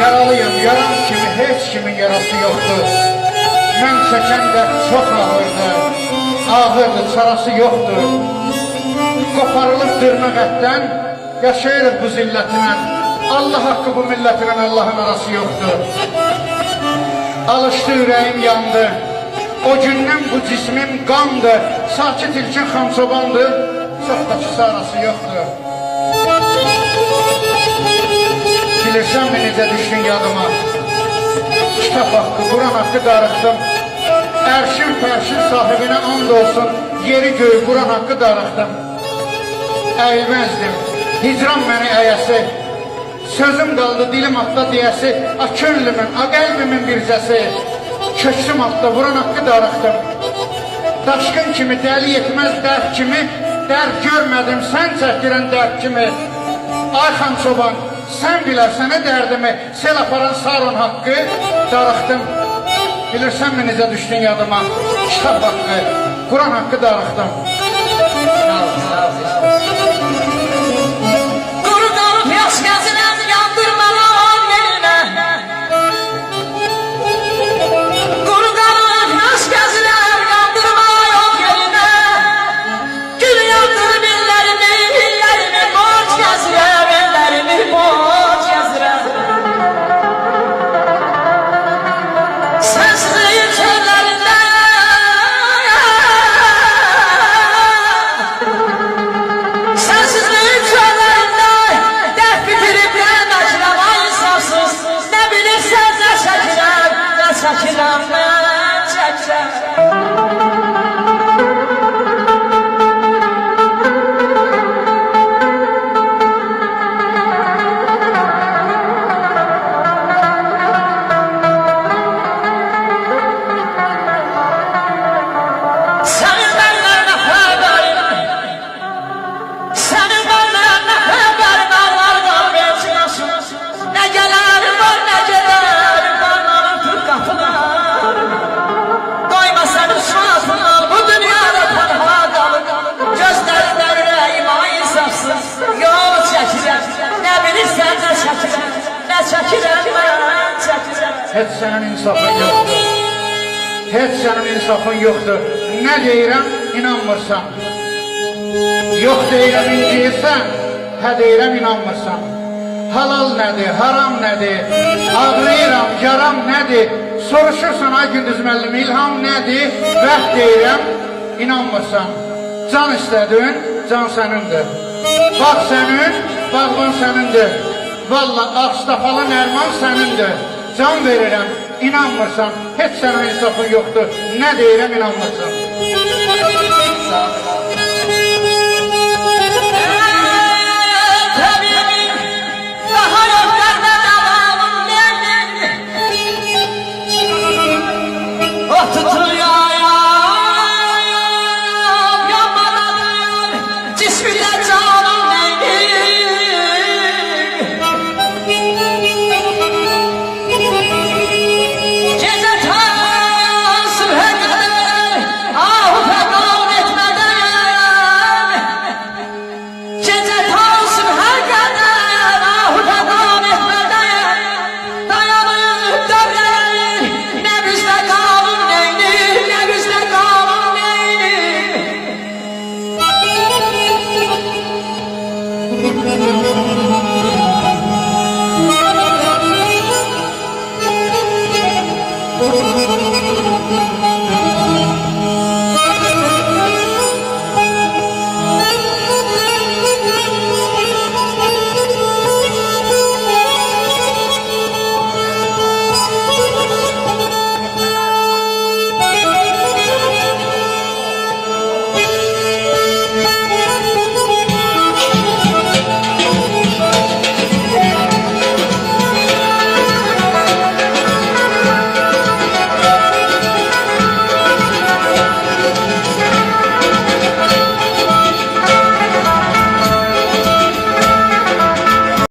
yaralıyım, yaram kimi heç kimin yarası yoxdur. Mən çəkən dərd çox ağırdır, ağırdır, çarası yoxdur. Qoparılıb dırnaq ətdən, yaşayırıq bu zillətinə. Allah haqqı bu millətinə, Allahın arası yoxdur. Alışdı, ürəyim yandı, o gündən bu cismim qandır. Sakit ilkin xamçobandır, çox da ki sarası yoxdur. Bilirsən mi necə düşdün yadıma? Kitap haqqı, Quran haqqı darıxdım. Ərşin fərşin sahibinə and olsun, yeri göğü Quran haqqı darıxdım. Əyilməzdim, hicran məni əyəsi, sözüm qaldı dilim atda deyəsi, a könlümün, a qəlbimin bircəsi, köksüm atda Quran haqqı darıxdım. Daşqın kimi, dəli yetməz dərd kimi, dərd görmədim, sən çəkdirən dərd kimi. Ay xan çoban, sən bilərsənə dərdimi, sel aparan Saron haqqı darıxdım. Bilirsənmi necə düşdün yadıma? Kitap haqqı, Quran haqqı darıxdım. Quru qalıb yaş gəzirəm, yandırmalar yerinə. Quru qalıb yaş gəzirəm, yandırmalar yerinə. Gül yandırıb illərimi, borc gəzirəm, illərimi borc gəzirəm. Sensizliyin çöllərində, sensizliyin çöllərində, dərd bitirib mən acıram, ay insafsız. Nə bilirsən, nə çəkirəm, mən çəkirəm. Sənin məndən nə xəbərin, sənin məndən nə xəbərin, Allah qalmayacaq. Nə gələrim var, nə gedərim var, öpür qapılar. Qoyma sənin şafın, bu dünyada tənha qalır. Gözlərindən ürəyim, ay insafsız, yol çəkirəm. Nə bilirsən, nə çəkirəm, nə çəkirəm, mən çəkirəm. Heç sənin insafın yoxdur. Heç sənin insafın yoxdur. Nə deyirəm, inanmırsan. Yox deyirəm, inciyirsən. Hə deyirəm, inanmırsan. Halal nədir, haram nədir? Ağlayıram, yaram nədir? Soruşursan ay Gündüz müəllim, ilham nədir? Vəh deyirəm, inanmırsan. Can istədin, can sənindir. Bağ sənin, bağban sənindir. Valla Ağstafalı Nərman sənindir. Can verirəm, inanmırsan. Heç sənin insafın yoxdur. Nə deyirəm, inanmırsan. Sağ ol.